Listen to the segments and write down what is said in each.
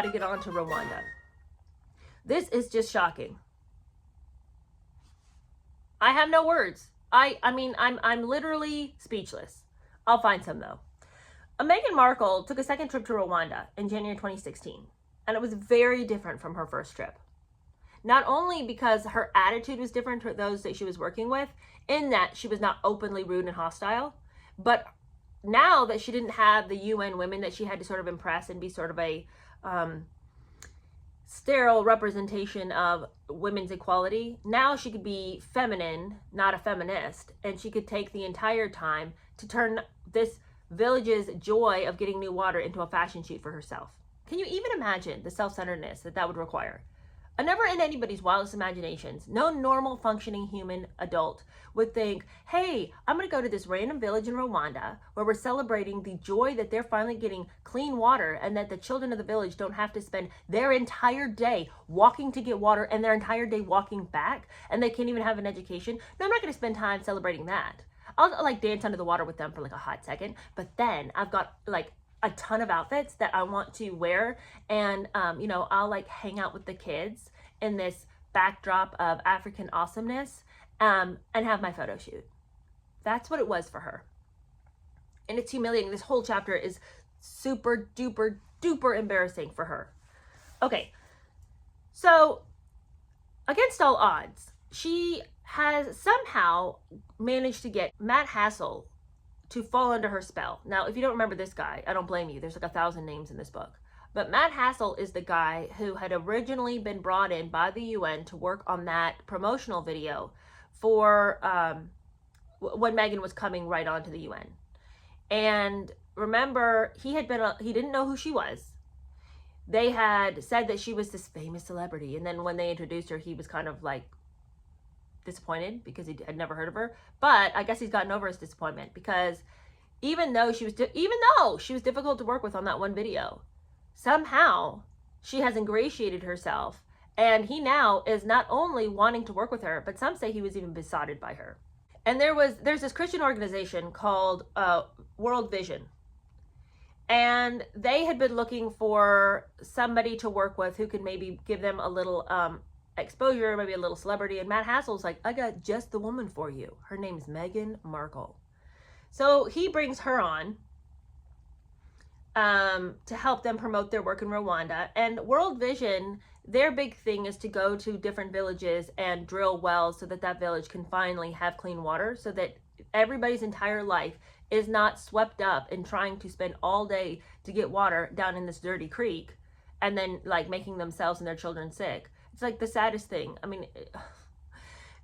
to get on to Rwanda. This is just shocking. I have no words. I'm literally speechless. I'll find some though. Meghan Markle took a second trip to Rwanda in January 2016, and it was very different from her first trip. Not only because her attitude was different to those that she was working with, in that she was not openly rude and hostile, but now that she didn't have the UN women that she had to sort of impress and be sort of a sterile representation of women's equality, now she could be feminine, not a feminist, and she could take the entire time to turn this village's joy of getting new water into a fashion shoot for herself. Can you even imagine the self-centeredness that would require? Never in anybody's wildest imaginations, no normal functioning human adult would think, hey, I'm going to go to this random village in Rwanda where we're celebrating the joy that they're finally getting clean water, and that the children of the village don't have to spend their entire day walking to get water and their entire day walking back, and they can't even have an education. No, I'm not going to spend time celebrating that. I'll like dance under the water with them for like a hot second, but then I've got like a ton of outfits that I want to wear, and I'll like hang out with the kids in this backdrop of African awesomeness, and have my photo shoot. That's what it was for her, and it's humiliating. This whole chapter is super duper duper embarrassing for her. Okay, so against all odds, she has somehow managed to get Matt Hassel to fall under her spell. Now, if you don't remember this guy, I don't blame you. There's like 1,000 names in this book. But Matt Hassel is the guy who had originally been brought in by the UN to work on that promotional video for when Meghan was coming right onto the UN. And remember, he didn't know who she was. They had said that she was this famous celebrity. And then when they introduced her, he was kind of like disappointed because he had never heard of her. But I guess he's gotten over his disappointment, because even though she was difficult to work with on that one video, somehow she has ingratiated herself, and he now is not only wanting to work with her, but some say he was even besotted by her. And there's this Christian organization called World Vision, and they had been looking for somebody to work with who could maybe give them a little exposure, maybe a little celebrity. And Matt Hassel's like, I got just the woman for you. Her name's Meghan Markle. So he brings her on to help them promote their work in Rwanda. And World Vision, their big thing is to go to different villages and drill wells so that that village can finally have clean water, so that everybody's entire life is not swept up in trying to spend all day to get water down in this dirty creek, and then like making themselves and their children sick. It's like the saddest thing. I mean,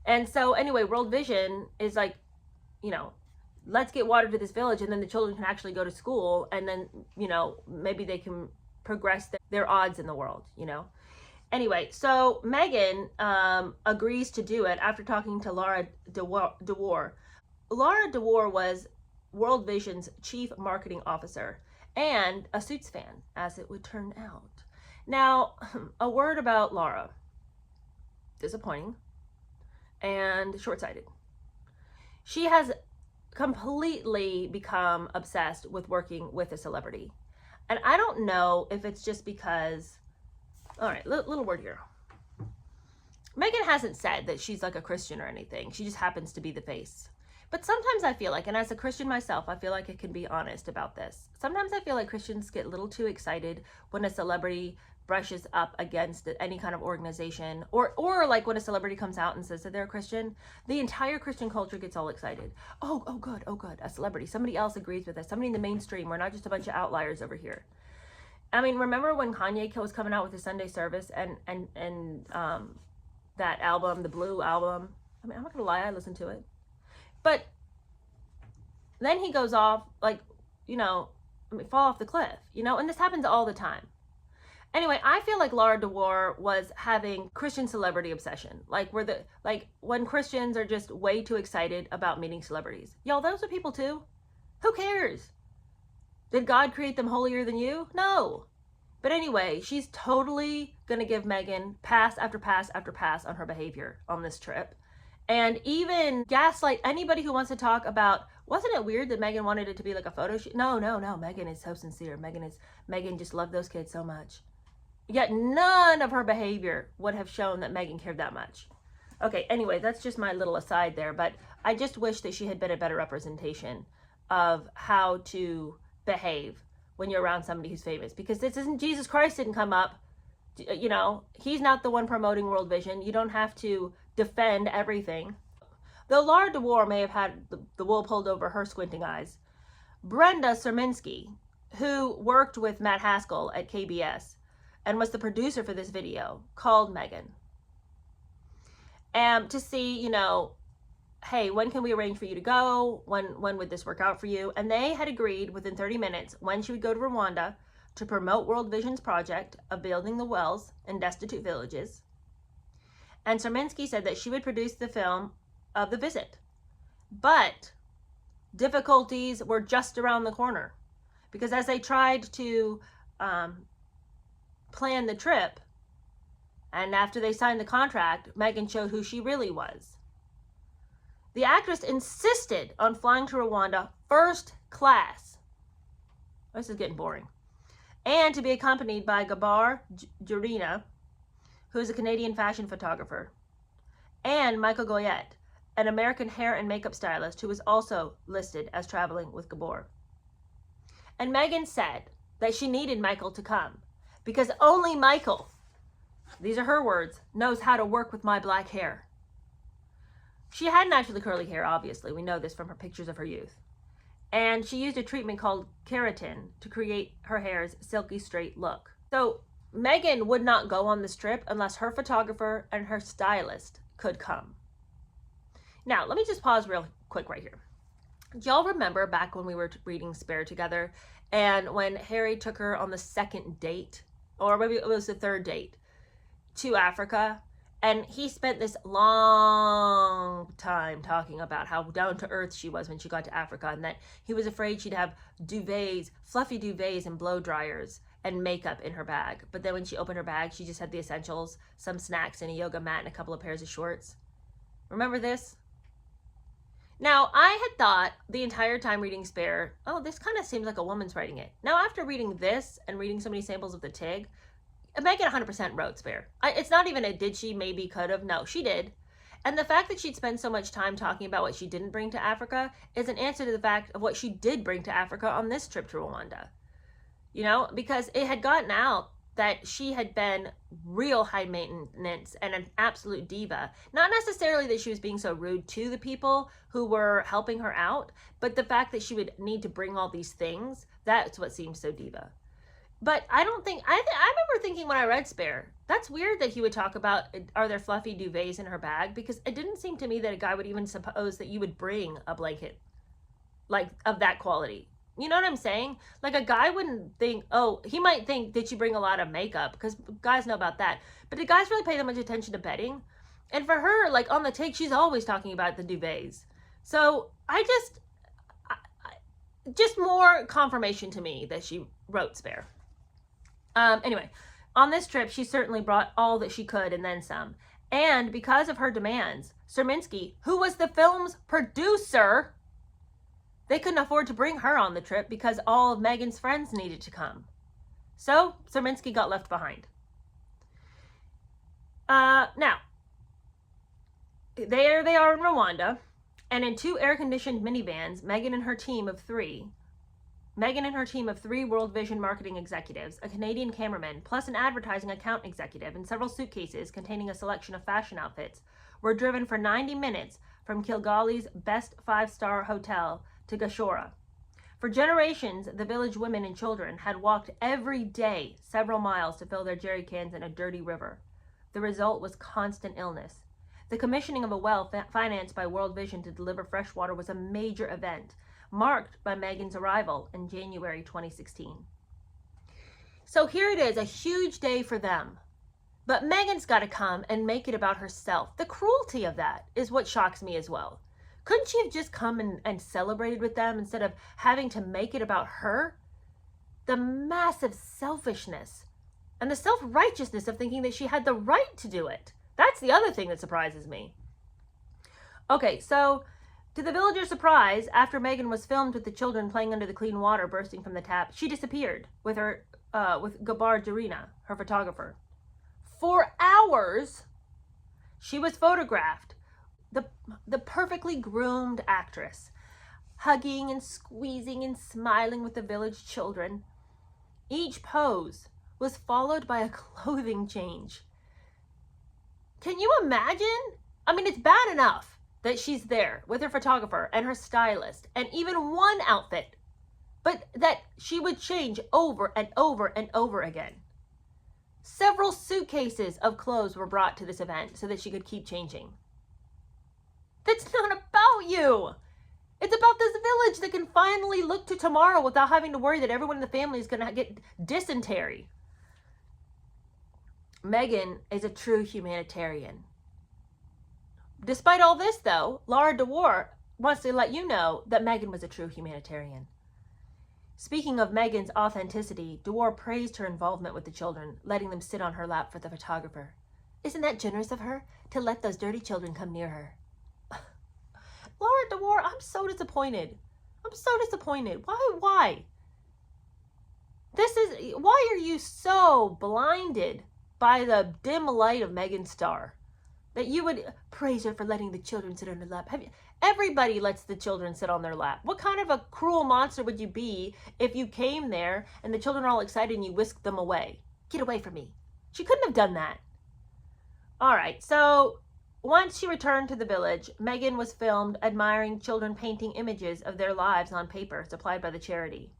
and so anyway, World Vision is like, let's get water to this village, and then the children can actually go to school, and then, maybe they can progress their odds in the world, Anyway, so Meghan agrees to do it after talking to Laura DeWar. Laura DeWar was World Vision's chief marketing officer and a Suits fan, as it would turn out. Now, a word about Laura. Disappointing and short-sighted. She has completely become obsessed with working with a celebrity. And I don't know if it's just because, all right, little word here. Meghan hasn't said that she's like a Christian or anything. She just happens to be the face. But sometimes I feel like, and as a Christian myself, I feel like I can be honest about this. Sometimes I feel like Christians get a little too excited when a celebrity brushes up against any kind of organization, or like when a celebrity comes out and says that they're a Christian, the entire Christian culture gets all excited. Oh good, a celebrity, somebody else agrees with us, somebody in the mainstream, we're not just a bunch of outliers over here. I mean, remember when Kanye was coming out with his Sunday service and that album, the Blue album? I mean, I'm not gonna lie, I listened to it. But then he goes off, like, fall off the cliff, and this happens all the time. Anyway, I feel like Laura DeWar was having Christian celebrity obsession. Like when Christians are just way too excited about meeting celebrities. Y'all, those are people too. Who cares? Did God create them holier than you? No. But anyway, she's totally gonna give Meghan pass after pass after pass on her behavior on this trip. And even gaslight anybody who wants to talk about, wasn't it weird that Meghan wanted it to be like a photo shoot? No. Meghan is so sincere. Meghan just loved those kids so much. Yet none of her behavior would have shown that Meghan cared that much. Okay, anyway, that's just my little aside there, but I just wish that she had been a better representation of how to behave when you're around somebody who's famous. Because this isn't, Jesus Christ didn't come up, you know, he's not the one promoting World Vision. You don't have to defend everything. Though Laura DeWar may have had the wool pulled over her squinting eyes, Brenda Serminski, who worked with Matt Haskell at KBS and was the producer for this video, called Meghan to see, you know, hey, when can we arrange for you to go? When would this work out for you? And they had agreed within 30 minutes when she would go to Rwanda to promote World Vision's project of building the wells in destitute villages. And Serminski said that she would produce the film of the visit. But difficulties were just around the corner, because as they tried to plan the trip, and after they signed the contract, Meghan showed who she really was. The actress insisted on flying to Rwanda first class. This is getting boring. And to be accompanied by Gabar Jurina, who is a Canadian fashion photographer, and Michael Goyette, an American hair and makeup stylist who was also listed as traveling with Gabor. And Meghan said that she needed Michael to come because only Michael, these are her words, knows how to work with my black hair. She had naturally curly hair, obviously. We know this from her pictures of her youth. And she used a treatment called keratin to create her hair's silky straight look. So Meghan would not go on this trip unless her photographer and her stylist could come. Now, let me just pause real quick right here. Do y'all remember back when we were reading Spare together and when Harry took her on the second date, or maybe it was the third date, to Africa? And he spent this long time talking about how down to earth she was when she got to Africa, and that he was afraid she'd have duvets, fluffy duvets and blow dryers and makeup in her bag. But then when she opened her bag, she just had the essentials, some snacks and a yoga mat and a couple of pairs of shorts. Remember this? Now, I had thought the entire time reading Spare, oh, this kind of seems like a woman's writing it. Now, after reading this and reading so many samples of the TIG, Meghan 100% wrote Spare. It's not even a did she, maybe, could have. No, she did. And the fact that she'd spend so much time talking about what she didn't bring to Africa is an answer to the fact of what she did bring to Africa on this trip to Rwanda. You know, because it had gotten out that she had been real high maintenance and an absolute diva. Not necessarily that she was being so rude to the people who were helping her out, but the fact that she would need to bring all these things, that's what seemed so diva. But I don't think, I remember thinking when I read Spare, that's weird that he would talk about, are there fluffy duvets in her bag? Because it didn't seem to me that a guy would even suppose that you would bring a blanket like of that quality. You know what I'm saying? Like a guy wouldn't think, oh, he might think, did you bring a lot of makeup? Because guys know about that. But do guys really pay that much attention to bedding? And for her, like on the take, she's always talking about the duvets. So just more confirmation to me that she wrote Spare. Anyway, on this trip, she certainly brought all that she could and then some. And because of her demands, Serminski, who was the film's producer, they couldn't afford to bring her on the trip because all of Meghan's friends needed to come. So Serminski got left behind. Now, there they are in Rwanda, and in 2 air-conditioned minivans, Meghan and her team of 3 World Vision marketing executives, a Canadian cameraman, plus an advertising account executive, and several suitcases containing a selection of fashion outfits, were driven for 90 minutes from Kilgalley's best 5-star hotel to Gashora. For generations, the village women and children had walked every day several miles to fill their jerry cans in a dirty river. The result was constant illness. The commissioning of a well financed by World Vision to deliver fresh water was a major event, marked by Meghan's arrival in January 2016. So here it is, a huge day for them. But Meghan's got to come and make it about herself. The cruelty of that is what shocks me as well. Couldn't she have just come and celebrated with them instead of having to make it about her? The massive selfishness and the self-righteousness of thinking that she had the right to do it. That's the other thing that surprises me. Okay, so to the villagers' surprise, after Meghan was filmed with the children playing under the clean water bursting from the tap, she disappeared with her with Gabar Jarina, her photographer. For hours, she was photographed, the perfectly groomed actress, hugging and squeezing and smiling with the village children. Each pose was followed by a clothing change. Can you imagine? I mean, it's bad enough that she's there with her photographer and her stylist and even one outfit, but that she would change over and over and over again. Several suitcases of clothes were brought to this event so that she could keep changing. That's not about you. It's about this village that can finally look to tomorrow without having to worry that everyone in the family is going to get dysentery. Meghan is a true humanitarian. Despite all this, though, Laura DeWar wants to let you know that Meghan was a true humanitarian. Speaking of Meghan's authenticity, DeWar praised her involvement with the children, letting them sit on her lap for the photographer. Isn't that generous of her to let those dirty children come near her? Laura DeWar, I'm so disappointed. I'm so disappointed. Why? Why are you so blinded by the dim light of Meghan's star that you would praise her for letting the children sit on her lap? Everybody lets the children sit on their lap. What kind of a cruel monster would you be if you came there and the children are all excited and you whisked them away? Get away from me. She couldn't have done that. All right, so once she returned to the village, Meghan was filmed admiring children painting images of their lives on paper supplied by the charity.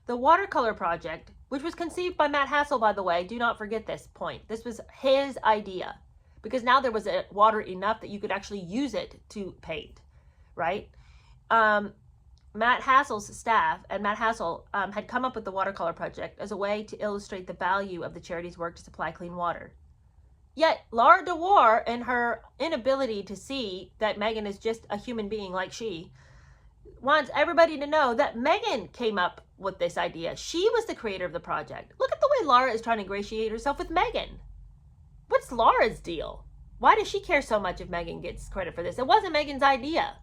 The watercolor project, which was conceived by Matt Hassel, by the way, do not forget this point. This was his idea, because now there was water enough that you could actually use it to paint, right? Matt Hassel's staff and Matt Hassel had come up with the watercolor project as a way to illustrate the value of the charity's work to supply clean water. Yet Laura DeWar, in her inability to see that Meghan is just a human being like she, wants everybody to know that Meghan came up with this idea. She was the creator of the project. Look at the way Laura is trying to ingratiate herself with Meghan. What's Laura's deal? Why does she care so much if Meghan gets credit for this? It wasn't Meghan's idea.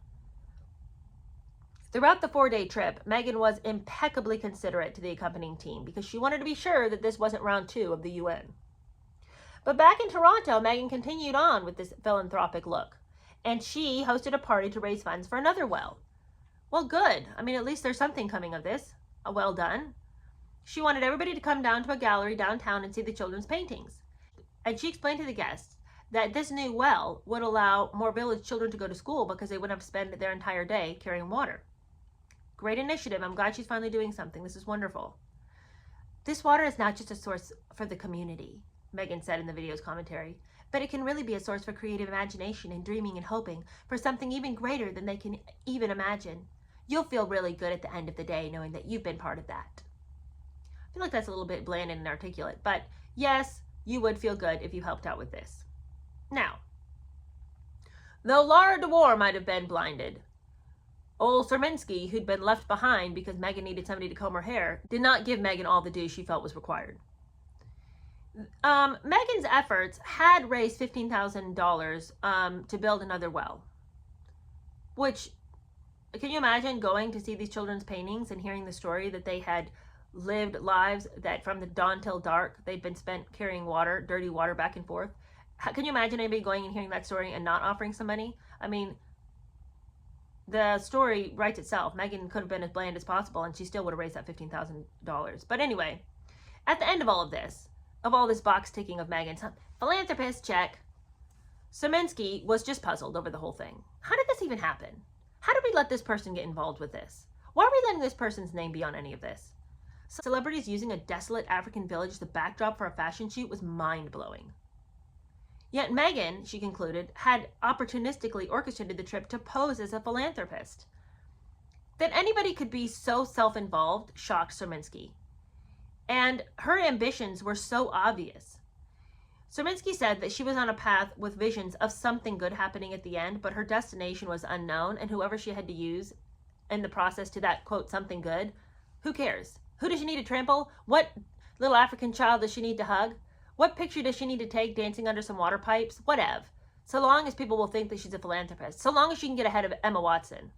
Throughout the 4-day trip, Meghan was impeccably considerate to the accompanying team because she wanted to be sure that this wasn't round 2 of the UN. But back in Toronto, Meghan continued on with this philanthropic look, and she hosted a party to raise funds for another well. Well, good. I mean, at least there's something coming of this. Well done. She wanted everybody to come down to a gallery downtown and see the children's paintings. And she explained to the guests that this new well would allow more village children to go to school because they wouldn't have to spend their entire day carrying water. Great initiative. I'm glad she's finally doing something. This is wonderful. This water is not just a source for the community, Meghan said in the video's commentary, but it can really be a source for creative imagination and dreaming and hoping for something even greater than they can even imagine. You'll feel really good at the end of the day knowing that you've been part of that. I feel like that's a little bit bland and inarticulate, but yes, you would feel good if you helped out with this. Now, though Laura DeWar might have been blinded, old Serminsky, who'd been left behind because Meghan needed somebody to comb her hair, did not give Meghan all the due she felt was required. Meghan's efforts had raised $15,000 to build another well, which, can you imagine going to see these children's paintings and hearing the story that they had lived lives that from the dawn till dark, they'd been spent carrying water, dirty water back and forth? Can you imagine anybody going and hearing that story and not offering some money? I mean, the story writes itself. Meghan could have been as bland as possible and she still would have raised that $15,000. But anyway, at the end of all this box ticking of Meghan's philanthropist check, Serminsky was just puzzled over the whole thing. How did this even happen? How did we let this person get involved with this? Why are we letting this person's name be on any of this? Celebrities using a desolate African village as the backdrop for a fashion shoot was mind-blowing. Yet Meghan, she concluded, had opportunistically orchestrated the trip to pose as a philanthropist. That anybody could be so self-involved shocked Serminsky. And her ambitions were so obvious. Serminsky said that she was on a path with visions of something good happening at the end, but her destination was unknown, and whoever she had to use in the process to that, quote, something good, who cares? Who does she need to trample? What little African child does she need to hug? What picture does she need to take dancing under some water pipes? Whatever. So long as people will think that she's a philanthropist. So long as she can get ahead of Emma Watson.